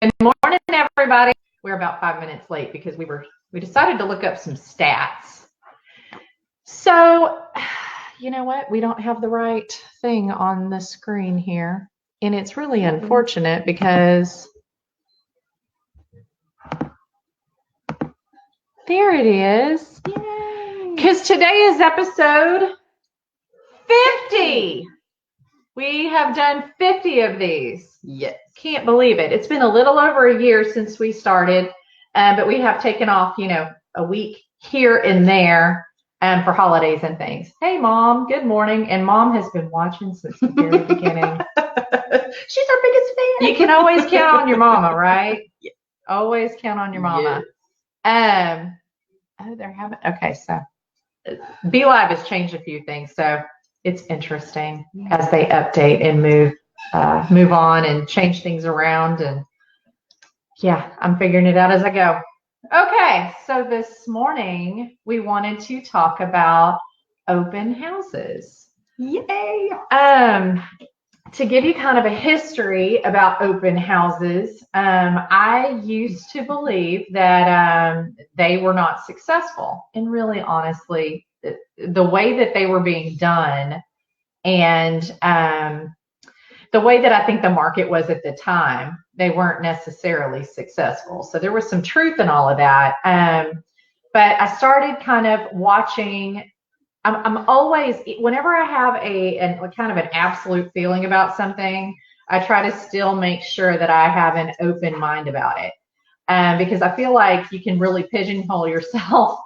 Good morning, everybody. We're about 5 minutes late because we decided to look up some stats. So, you know what? We don't have the right thing on the screen here, and it's really unfortunate because there it is. Because today is episode 50. We have done 50 of these. Yes. Can't believe it. It's been a little over a year since we started, but we have taken off, a week here and there for holidays and things. Hey, Mom, good morning. And Mom has been watching since the very beginning. She's our biggest fan. You can always count on your mama, right? Yeah. Always count on your mama. Yes. Okay, so Be Live has changed a few things, so it's interesting as they update and move on and change things around. And yeah, I'm figuring it out as I go. Okay, so this morning we wanted to talk about open houses. Yay! To give you kind of a history about open houses, I used to believe that they were not successful. And really, honestly, the way that they were being done and the way that I think the market was at the time, they weren't necessarily successful. So there was some truth in all of that. But I started kind of watching. I'm always, whenever I have a kind of an absolute feeling about something, I try to still make sure that I have an open mind about it. Because I feel like you can really pigeonhole yourself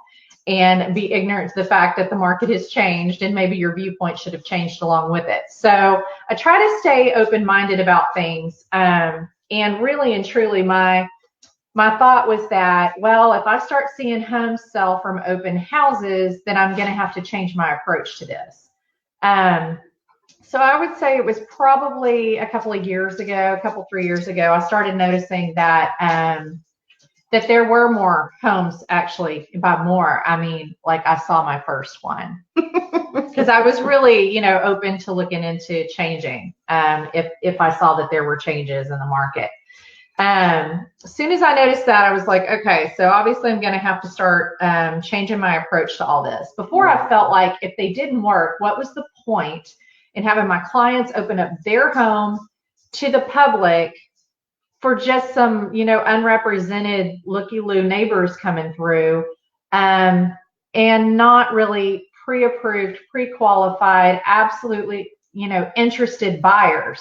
and be ignorant to the fact that the market has changed and maybe your viewpoint should have changed along with it. So I try to stay open-minded about things. And really and truly, my thought was that, well, if I start seeing homes sell from open houses, then I'm going to have to change my approach to this. So I would say it was probably a couple, 3 years ago, I started noticing that that there were more homes. Actually, by more, I mean, like I saw my first one because I was really, open to looking into changing if I saw that there were changes in the market. As soon as I noticed that, I was like, okay, so obviously I'm going to have to start changing my approach to all this. Before, I felt like if they didn't work, what was the point in having my clients open up their home to the public for just some, unrepresented looky-loo neighbors coming through and not really pre-approved, pre-qualified, absolutely, interested buyers.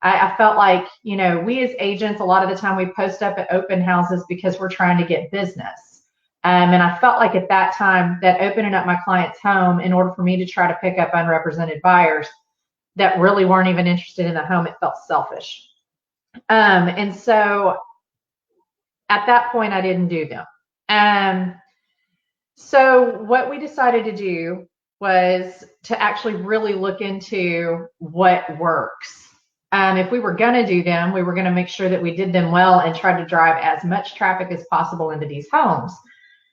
I felt like, we as agents, a lot of the time we post up at open houses because we're trying to get business. And I felt like at that time that opening up my client's home in order for me to try to pick up unrepresented buyers that really weren't even interested in the home, it felt selfish. And so at that point, I didn't do them. So what we decided to do was to actually really look into what works. If we were going to do them, we were going to make sure that we did them well and try to drive as much traffic as possible into these homes.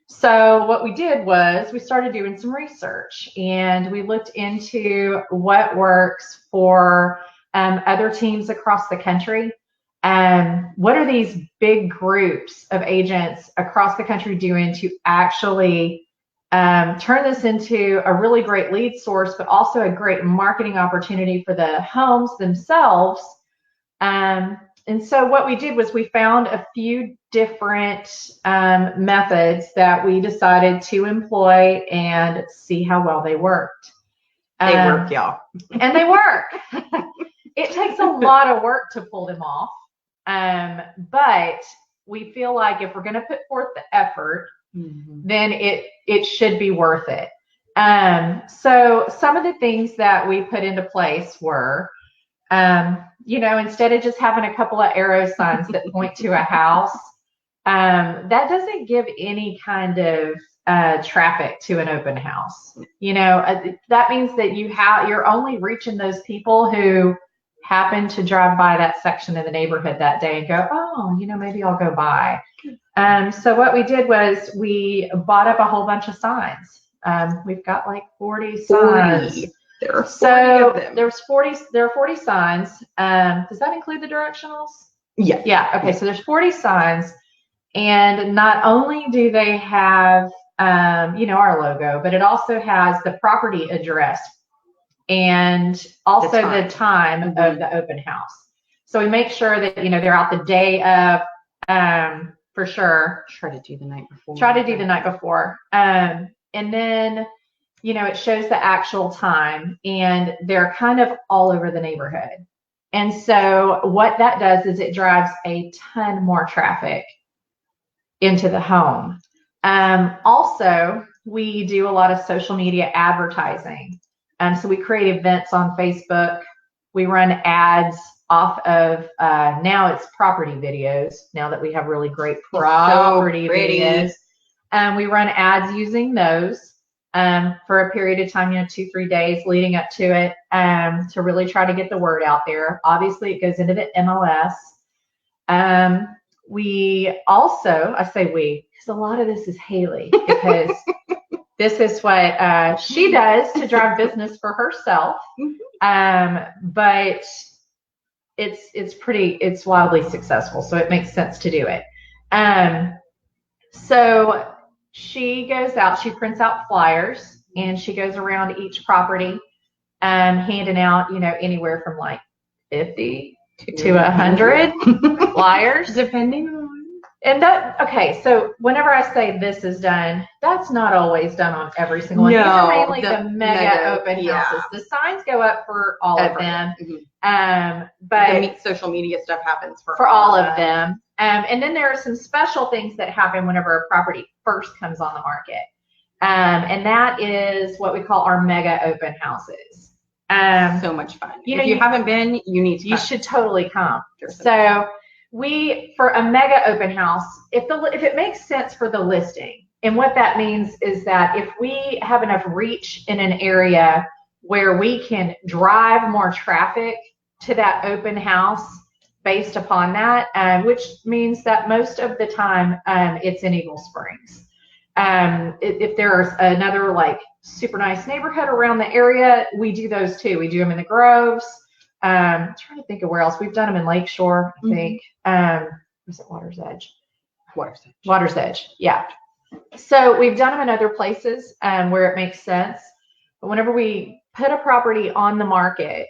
So what we did was we started doing some research and we looked into what works for other teams across the country. What are these big groups of agents across the country doing to actually turn this into a really great lead source, but also a great marketing opportunity for the homes themselves. And so what we did was we found a few different methods that we decided to employ and see how well they worked. They work, y'all. And they work. It takes a lot of work to pull them off. But we feel like if we're going to put forth the effort, then it should be worth it. So some of the things that we put into place were, instead of just having a couple of arrow signs that point to a house, that doesn't give any kind of traffic to an open house. That means that you're only reaching those people who happen to drive by that section of the neighborhood that day and go, oh, maybe I'll go by. So what we did was we bought up a whole bunch of signs. We've got like 40 signs. There are 40 of them. There are 40 signs. Does that include the directionals? Yeah. Yeah. Okay. So there's 40 signs, and not only do they have, our logo, but it also has the property address and also the time of the open house. So we make sure that, they're out the day of, for sure. Try to do the night before. And then, it shows the actual time, and they're kind of all over the neighborhood. And so what that does is it drives a ton more traffic into the home. Also, we do a lot of social media advertising. So we create events on Facebook. We run ads off of, now it's property videos, now that we have really great property videos. We run ads using those for a period of time, 2-3 days leading up to it, to really try to get the word out there. Obviously, it goes into the MLS. We also, I say we, because a lot of this is Haley, because this is what she does to drive business for herself. But it's wildly successful, so it makes sense to do it. So she goes out, she prints out flyers, and she goes around each property, handing out, anywhere from like 50 to 100 flyers, depending on. And okay, so whenever I say this is done, that's not always done on every single one. These are mainly the mega open houses. The signs go up for all of them. But the social media stuff happens for all of them. And then there are some special things that happen whenever a property first comes on the market. And that is what we call our mega open houses. So much fun. If you haven't been, you need to. You should totally come. So for a mega open house, if it makes sense for the listing, and what that means is that if we have enough reach in an area where we can drive more traffic to that open house based upon that, which means that most of the time it's in Eagle Springs. If there's another like super nice neighborhood around the area, we do those too. We do them in the Groves. I'm trying to think of where else. We've done them in Lakeshore, I think. Was it Water's Edge? Water's Edge, yeah. So we've done them in other places where it makes sense. But whenever we put a property on the market,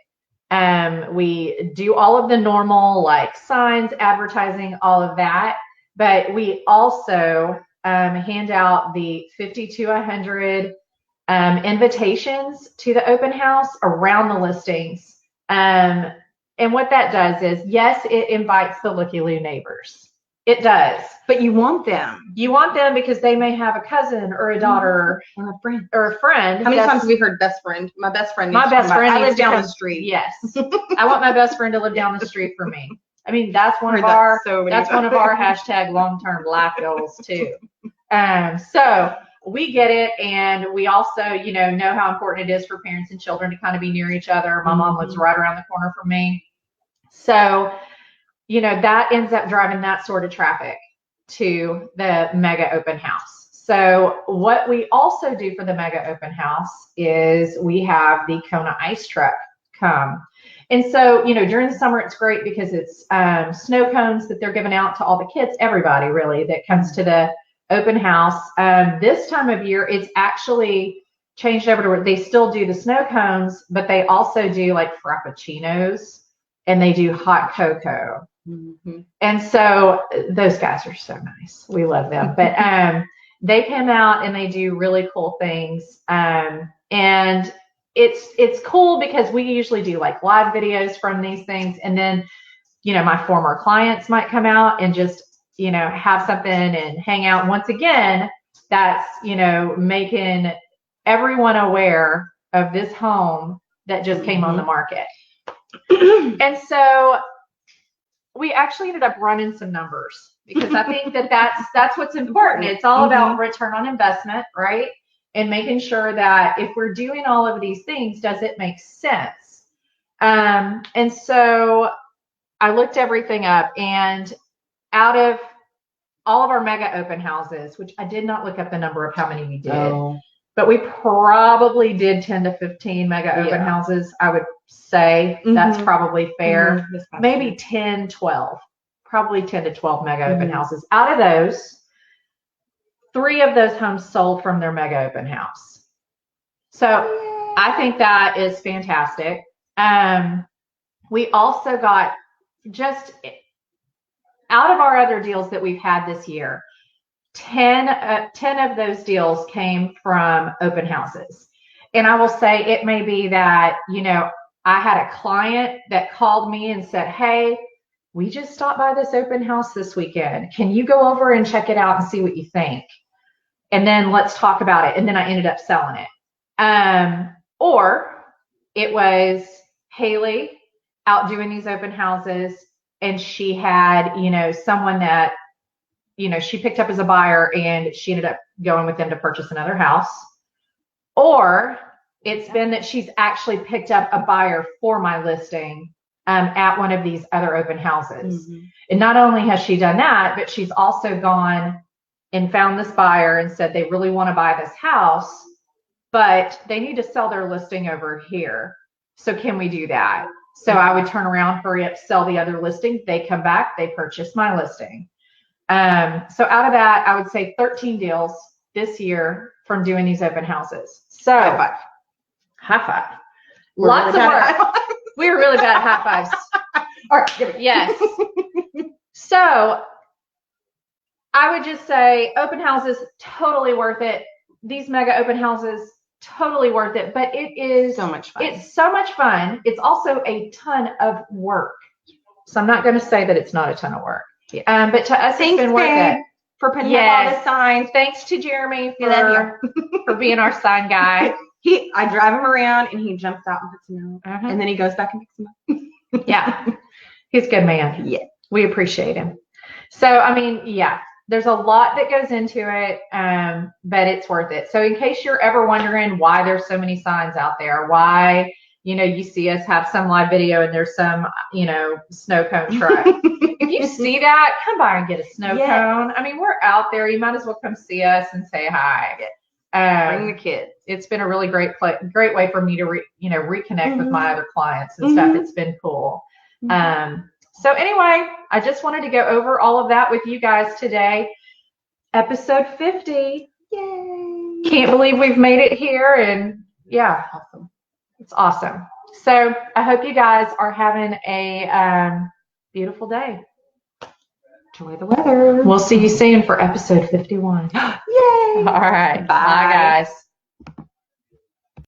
we do all of the normal like signs, advertising, all of that. But we also hand out the 50 to 100 invitations to the open house around the listings. And what that does is, yes, it invites the looky-loo neighbors. It does. But you want them. You want them because they may have a cousin or a daughter or a friend. How many times have we heard best friend? My best friend. I live down the street. Yes. I want my best friend to live down the street from me. I mean, that's one of our hashtag long-term life goals too. So we get it, and we also, know how important it is for parents and children to kind of be near each other. My mom lives right around the corner from me. So, that ends up driving that sort of traffic to the mega open house. So what we also do for the mega open house is we have the Kona ice truck come. And so, during the summer, it's great because it's snow cones that they're giving out to all the kids, everybody really that comes to the open house. This time of year, it's actually changed over to where they still do the snow cones, but they also do like frappuccinos, and they do hot cocoa. And so those guys are so nice. We love them. But they come out and they do really cool things. And it's cool because we usually do like live videos from these things. And then, my former clients might come out and just, have something and hang out. Once again, that's, making everyone aware of this home that just came on the market. And so we actually ended up running some numbers because I think that's what's important. It's all about return on investment, right? And making sure that if we're doing all of these things, does it make sense? And so I looked everything up, and out of all of our mega open houses, which I did not look up the number of how many we did, but we probably did 10 to 15 mega open houses. I would say that's probably fair. Maybe 10, 12. probably 10 to 12 mega open houses. Out of those, 3 of those homes sold from their mega open house. So I think that is fantastic. We also got, just out of our other deals that we've had this year, 10 of those deals came from open houses. And I will say, it may be that, I had a client that called me and said, hey, we just stopped by this open house this weekend. Can you go over and check it out and see what you think? And then let's talk about it. And then I ended up selling it. Or it was Haley out doing these open houses, and she had, someone that, she picked up as a buyer, and she ended up going with them to purchase another house. Or it's been that she's actually picked up a buyer for my listing at one of these other open houses. And not only has she done that, but she's also gone and found this buyer and said they really want to buy this house, but they need to sell their listing over here. So can we do that? So I would turn around, hurry up, sell the other listing. They come back, they purchase my listing. So out of that, I would say 13 deals this year from doing these open houses. So high five. Lots of work. We were really bad at high fives. All right, give it. Yes. So I would just say open houses, totally worth it. These mega open houses, totally worth it. But it is so much fun. It's so much fun. It's also a ton of work. So I'm not going to say that it's not a ton of work. Yeah. But to us, it's been worth it. For putting up all the signs. Thanks to Jeremy for being our sign guy. I drive him around, and he jumps out and puts them out. And then he goes back and picks them up. Yeah. He's a good man. Yeah. We appreciate him. So, there's a lot that goes into it, but it's worth it. So in case you're ever wondering why there's so many signs out there, why, you see us have some live video and there's some, snow cone truck. If you see that, come by and get a snow cone. We're out there. You might as well come see us and say hi. Bring the kids. It's been a really great way for me to reconnect with my other clients and stuff. It's been cool. So anyway, I just wanted to go over all of that with you guys today. Episode 50. Yay! Can't believe we've made it here, and awesome. It's awesome. So I hope you guys are having a beautiful day. Enjoy the weather. We'll see you soon for episode 51. Yay! All right. Bye guys.